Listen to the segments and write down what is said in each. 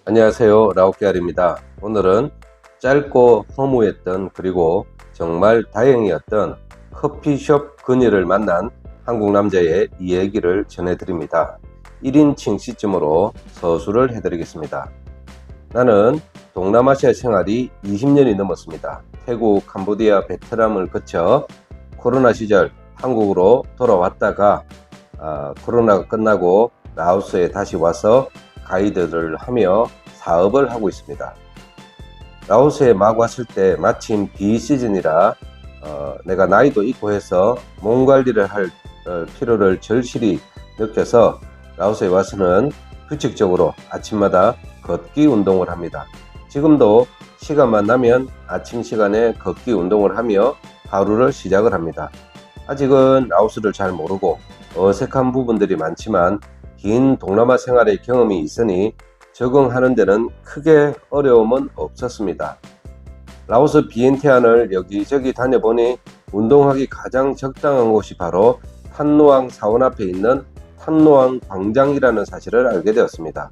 안녕하세요. 라오케알입니다. 오늘은 짧고 허무했던 그리고 정말 다행이었던 커피숍 그녀를 만난 한국 남자의 이야기를 전해드립니다. 1인칭 시점으로 서술을 해드리겠습니다. 나는 동남아시아 생활이 20년이 넘었습니다. 태국, 캄보디아, 베트남을 거쳐 코로나 시절 한국으로 돌아왔다가 코로나가 끝나고 라오스에 다시 와서 가이드를 하며 사업을 하고 있습니다. 라오스에 막 왔을 때 마침 비시즌이라 내가 나이도 있고 해서 몸 관리를 할 필요를 절실히 느껴서 라오스에 와서는 규칙적으로 아침마다 걷기 운동을 합니다. 지금도 시간만 나면 아침 시간에 걷기 운동을 하며 하루를 시작을 합니다. 아직은 라오스를 잘 모르고 어색한 부분들이 많지만 긴 동남아 생활의 경험이 있으니 적응하는 데는 크게 어려움은 없었습니다. 라오스 비엔티안을 여기저기 다녀보니 운동하기 가장 적당한 곳이 바로 탄노앙 사원 앞에 있는 탄노앙 광장이라는 사실을 알게 되었습니다.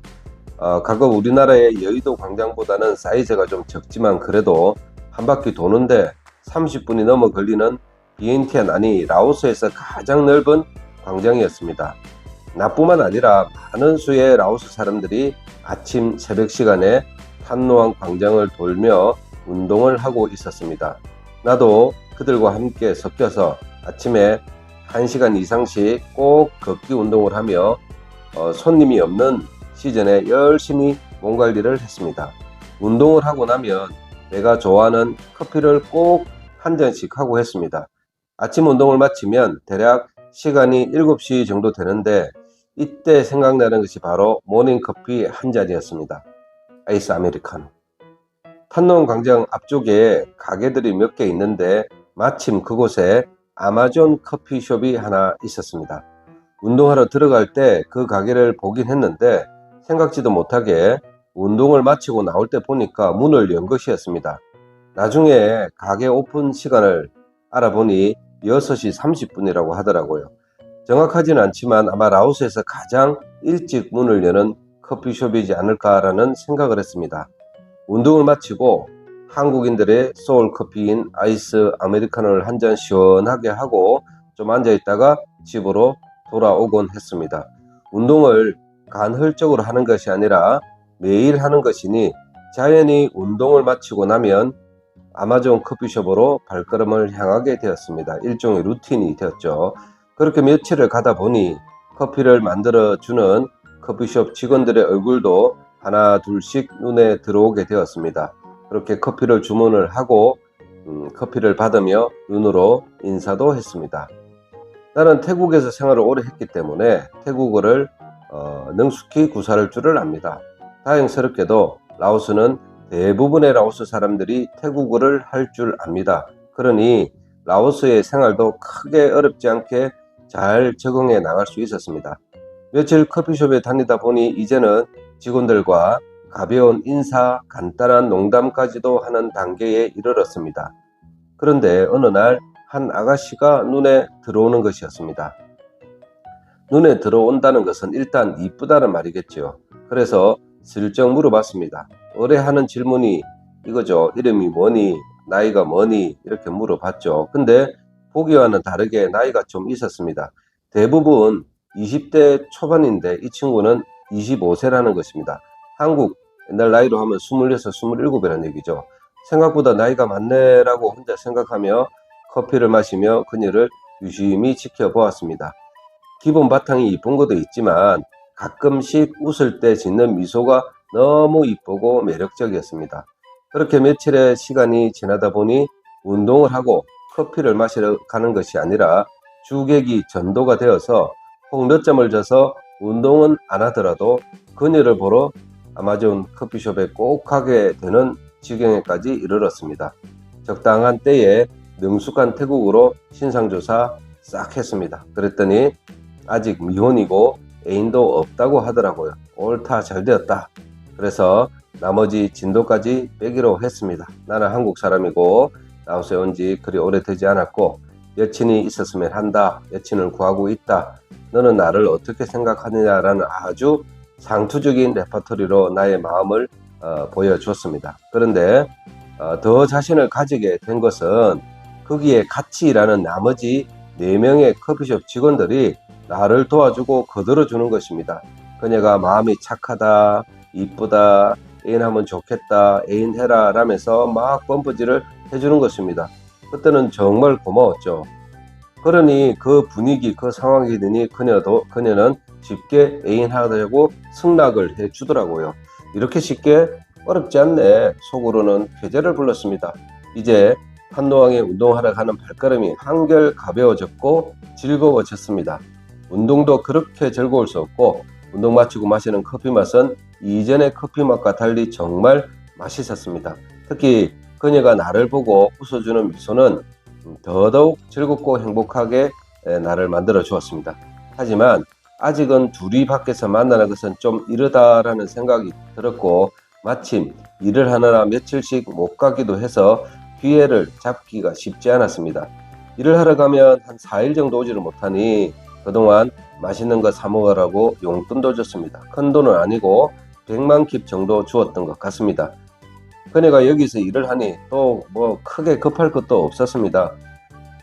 과거 우리나라의 여의도 광장보다는 사이즈가 좀 적지만 그래도 한 바퀴 도는데 30분이 넘어 걸리는 비엔티안 안이 라오스에서 가장 넓은 광장이었습니다. 나뿐만 아니라 많은 수의 라오스 사람들이 아침 새벽 시간에 탄노앙 광장을 돌며 운동을 하고 있었습니다. 나도 그들과 함께 섞여서 아침에 1시간 이상씩 꼭 걷기 운동을 하며 손님이 없는 시즌에 열심히 몸 관리를 했습니다. 운동을 하고 나면 내가 좋아하는 커피를 꼭 한 잔씩 하고 했습니다. 아침 운동을 마치면 대략 시간이 7시 정도 되는데 이때 생각나는 것이 바로 모닝커피 한 잔이었습니다. 아이스 아메리카노. 탄노 광장 앞쪽에 가게들이 몇 개 있는데 마침 그곳에 아마존 커피숍이 하나 있었습니다. 운동하러 들어갈 때 그 가게를 보긴 했는데 생각지도 못하게 운동을 마치고 나올 때 보니까 문을 연 것이었습니다. 나중에 가게 오픈 시간을 알아보니 6시 30분이라고 하더라고요. 정확하지는 않지만 아마 라오스에서 가장 일찍 문을 여는 커피숍이지 않을까라는 생각을 했습니다. 운동을 마치고 한국인들의 소울 커피인 아이스 아메리카노를 한 잔 시원하게 하고 좀 앉아있다가 집으로 돌아오곤 했습니다. 운동을 간헐적으로 하는 것이 아니라 매일 하는 것이니 자연히 운동을 마치고 나면 아마존 커피숍으로 발걸음을 향하게 되었습니다. 일종의 루틴이 되었죠. 그렇게 며칠을 가다 보니 커피를 만들어 주는 커피숍 직원들의 얼굴도 하나 둘씩 눈에 들어오게 되었습니다. 그렇게 커피를 주문을 하고 커피를 받으며 눈으로 인사도 했습니다. 나는 태국에서 생활을 오래 했기 때문에 태국어를 능숙히 구사할 줄을 압니다. 다행스럽게도 라오스는 대부분의 라오스 사람들이 태국어를 할 줄 압니다. 그러니 라오스의 생활도 크게 어렵지 않게 잘 적응해 나갈 수 있었습니다. 며칠 커피숍에 다니다 보니 이제는 직원들과 가벼운 인사, 간단한 농담까지도 하는 단계에 이르렀습니다. 그런데 어느 날 한 아가씨가 눈에 들어오는 것이었습니다. 눈에 들어온다는 것은 일단 이쁘다는 말이겠죠. 그래서 슬쩍 물어봤습니다. 의뢰하는 질문이 이거죠. 이름이 뭐니? 나이가 뭐니? 이렇게 물어봤죠. 근데 보기와는 다르게 나이가 좀 있었습니다. 대부분 20대 초반인데 이 친구는 25세라는 것입니다. 한국 옛날 나이로 하면 26, 27이라는 얘기죠. 생각보다 나이가 많네라고 혼자 생각하며 커피를 마시며 그녀를 유심히 지켜보았습니다. 기본 바탕이 이쁜 것도 있지만 가끔씩 웃을 때 짓는 미소가 너무 이쁘고 매력적이었습니다. 그렇게 며칠의 시간이 지나다 보니 운동을 하고 커피를 마시러 가는 것이 아니라 주객이 전도가 되어서 혹 늦잠을 자서 운동은 안 하더라도 그녀를 보러 아마존 커피숍에 꼭 가게 되는 지경에까지 이르렀습니다. 적당한 때에 능숙한 태국어로 신상조사 싹 했습니다. 그랬더니 아직 미혼이고 애인도 없다고 하더라고요. 옳다, 잘 되었다. 그래서 나머지 진도까지 빼기로 했습니다. 나는 한국 사람이고 라오스에 온 지 그리 오래되지 않았고 여친이 있었으면 한다. 여친을 구하고 있다. 너는 나를 어떻게 생각하느냐라는 아주 상투적인 레퍼토리로 나의 마음을 보여주었습니다. 그런데 더 자신을 가지게 된 것은 거기에 같이 일하는 나머지 4명의 커피숍 직원들이 나를 도와주고 거들어주는 것입니다. 그녀가 마음이 착하다, 이쁘다, 애인하면 좋겠다, 애인 해라 라면서 막 펌프질을 해주는 것입니다. 그때는 정말 고마웠죠. 그러니 그 분위기, 그 상황이 되니 그녀는 쉽게 애인하자고 승낙을 해주더라고요. 이렇게 쉽게 어렵지 않네. 속으로는 쾌재를 불렀습니다. 이제 한노왕의 운동하러 가는 발걸음이 한결 가벼워졌고 즐거워졌습니다. 운동도 그렇게 즐거울 수 없고 운동 마치고 마시는 커피 맛은 이전의 커피 맛과 달리 정말 맛있었습니다. 특히 그녀가 나를 보고 웃어주는 미소는 더더욱 즐겁고 행복하게 나를 만들어 주었습니다. 하지만 아직은 둘이 밖에서 만나는 것은 좀 이르다라는 생각이 들었고 마침 일을 하느라 며칠씩 못 가기도 해서 기회를 잡기가 쉽지 않았습니다. 일을 하러 가면 한 4일 정도 오지를 못하니 그동안 맛있는 거 사 먹으라고 용돈도 줬습니다. 큰 돈은 아니고 100만 킵 정도 주었던 것 같습니다. 그녀가 여기서 일을 하니 또 뭐 크게 급할 것도 없었습니다.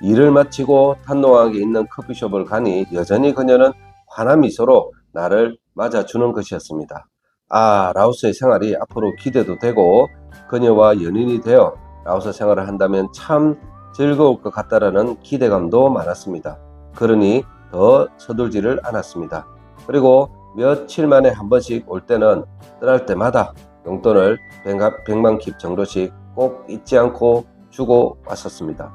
일을 마치고 탄노항에 있는 커피숍을 가니 여전히 그녀는 환한 미소로 나를 맞아주는 것이었습니다. 라오스의 생활이 앞으로 기대도 되고 그녀와 연인이 되어 라오스 생활을 한다면 참 즐거울 것 같다라는 기대감도 많았습니다. 그러니 더 서둘지를 않았습니다. 그리고 며칠 만에 한 번씩 올 때는 떠날 때마다 용돈을 100만 킵 정도씩 꼭 잊지 않고 주고 왔었습니다.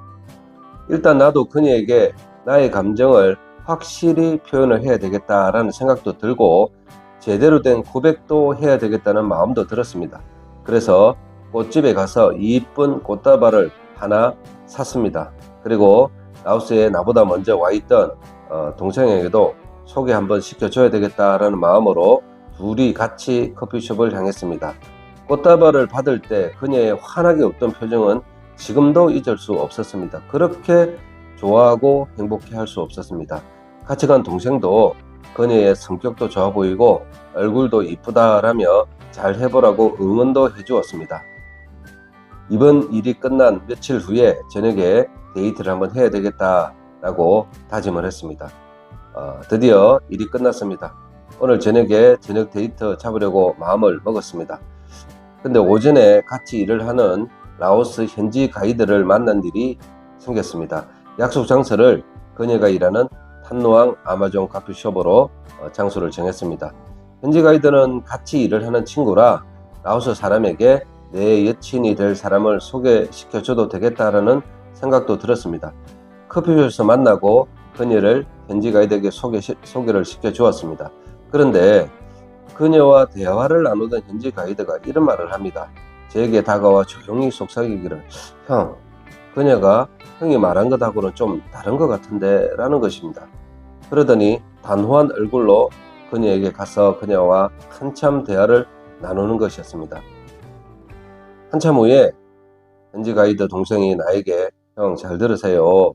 일단 나도 그녀에게 나의 감정을 확실히 표현을 해야 되겠다라는 생각도 들고 제대로 된 고백도 해야 되겠다는 마음도 들었습니다. 그래서 꽃집에 가서 이쁜 꽃다발을 하나 샀습니다. 그리고 라오스에 나보다 먼저 와 있던 동생에게도 소개 한번 시켜줘야 되겠다라는 마음으로 둘이 같이 커피숍을 향했습니다. 꽃다발을 받을 때 그녀의 환하게 웃던 표정은 지금도 잊을 수 없었습니다. 그렇게 좋아하고 행복해 할 수 없었습니다. 같이 간 동생도 그녀의 성격도 좋아 보이고 얼굴도 이쁘다라며 잘 해보라고 응원도 해주었습니다. 이번 일이 끝난 며칠 후에 저녁에 데이트를 한번 해야 되겠다라고 다짐을 했습니다. 드디어 일이 끝났습니다. 오늘 저녁에 저녁 데이트 잡으려고 마음을 먹었습니다. 근데 오전에 같이 일을 하는 라오스 현지 가이드를 만난 일이 생겼습니다. 약속 장소를 그녀가 일하는 탄노항 아마존 커피숍으로 장소를 정했습니다. 현지 가이드는 같이 일을 하는 친구라 라오스 사람에게 내 여친이 될 사람을 소개시켜줘도 되겠다라는 생각도 들었습니다. 커피숍에서 만나고 그녀를 현지 가이드에게 소개를 시켜주었습니다. 그런데 그녀와 대화를 나누던 현지 가이드가 이런 말을 합니다. 저에게 다가와 조용히 속삭이기를 형, 그녀가 형이 말한 것하고는 좀 다른 것 같은데 라는 것입니다. 그러더니 단호한 얼굴로 그녀에게 가서 그녀와 한참 대화를 나누는 것이었습니다. 한참 후에 현지 가이드 동생이 나에게 형 잘 들으세요.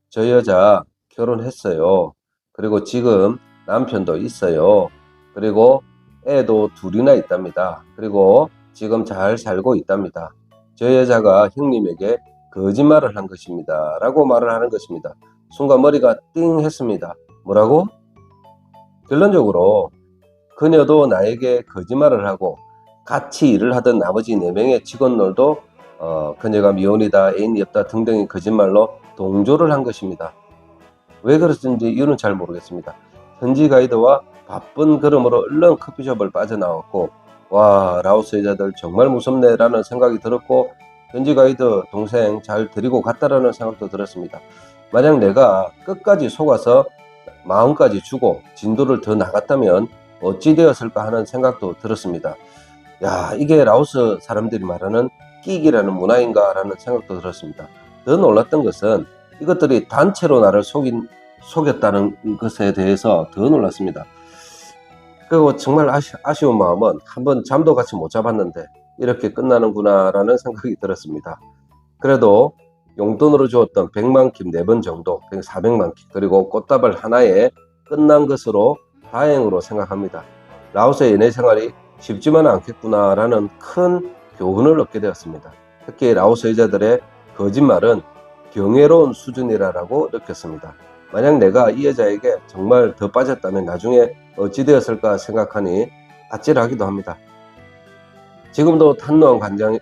저 여자 결혼했어요. 그리고 지금 남편도 있어요. 그리고 애도 둘이나 있답니다. 그리고 지금 잘 살고 있답니다. 저 여자가 형님에게 거짓말을 한 것입니다. 라고 말을 하는 것입니다. 순간 머리가 띵 했습니다. 뭐라고? 결론적으로 그녀도 나에게 거짓말을 하고 같이 일을 하던 나머지 4명의 직원들도 그녀가 미혼이다, 애인이 없다 등등의 거짓말로 동조를 한 것입니다. 왜 그랬는지 이유는 잘 모르겠습니다. 현지 가이드와 바쁜 걸음으로 얼른 커피숍을 빠져나왔고 와, 라오스 여자들 정말 무섭네 라는 생각이 들었고 현지 가이드 동생 잘 데리고 갔다라는 생각도 들었습니다. 만약 내가 끝까지 속아서 마음까지 주고 진도를 더 나갔다면 어찌 되었을까 하는 생각도 들었습니다. 야, 이게 라오스 사람들이 말하는 끼기라는 문화인가 라는 생각도 들었습니다. 더 놀랐던 것은 이것들이 단체로 나를 속였다는 것에 대해서 더 놀랐습니다. 그리고 정말 아쉬운 마음은 한번 잠도 같이 못 잡았는데 이렇게 끝나는구나 라는 생각이 들었습니다. 그래도 용돈으로 주었던 100만 킵 4번 정도, 400만 킵 그리고 꽃다발 하나에 끝난 것으로 다행으로 생각합니다. 라오스의 연애 생활이 쉽지만은 않겠구나라는 큰 교훈을 얻게 되었습니다. 특히 라오스 여자들의 거짓말은 경이로운 수준이라고 느꼈습니다. 만약 내가 이 여자에게 정말 더 빠졌다면 나중에 어찌 되었을까 생각하니 아찔하기도 합니다. 지금도 탄노한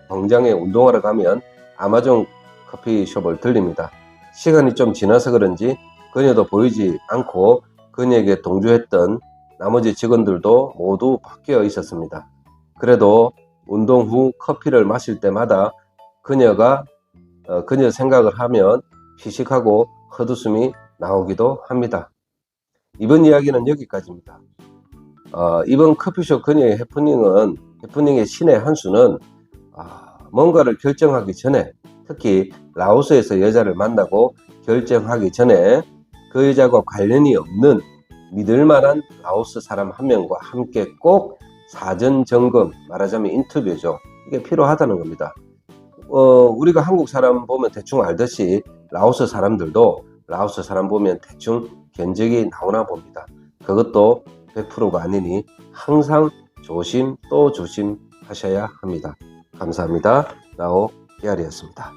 광장에 운동하러 가면 아마존 커피숍을 들립니다. 시간이 좀 지나서 그런지 그녀도 보이지 않고 그녀에게 동조했던 나머지 직원들도 모두 바뀌어 있었습니다. 그래도 운동 후 커피를 마실 때마다 그녀 생각을 하면 피식하고 헛웃음이 나오기도 합니다. 이번 이야기는 여기까지입니다. 이번 커피숍 그녀의 해프닝의 신의 한 수는 뭔가를 결정하기 전에, 특히 라오스에서 여자를 만나고 결정하기 전에 그 여자와 관련이 없는 믿을만한 라오스 사람 한 명과 함께 꼭 사전 점검, 말하자면 인터뷰죠. 이게 필요하다는 겁니다. 우리가 한국 사람 보면 대충 알듯이 라오스 사람들도 라오스 사람 보면 대충 견적이 나오나 봅니다. 그것도 100%가 아니니 항상 조심 또 조심하셔야 합니다. 감사합니다. 라오 히아리였습니다.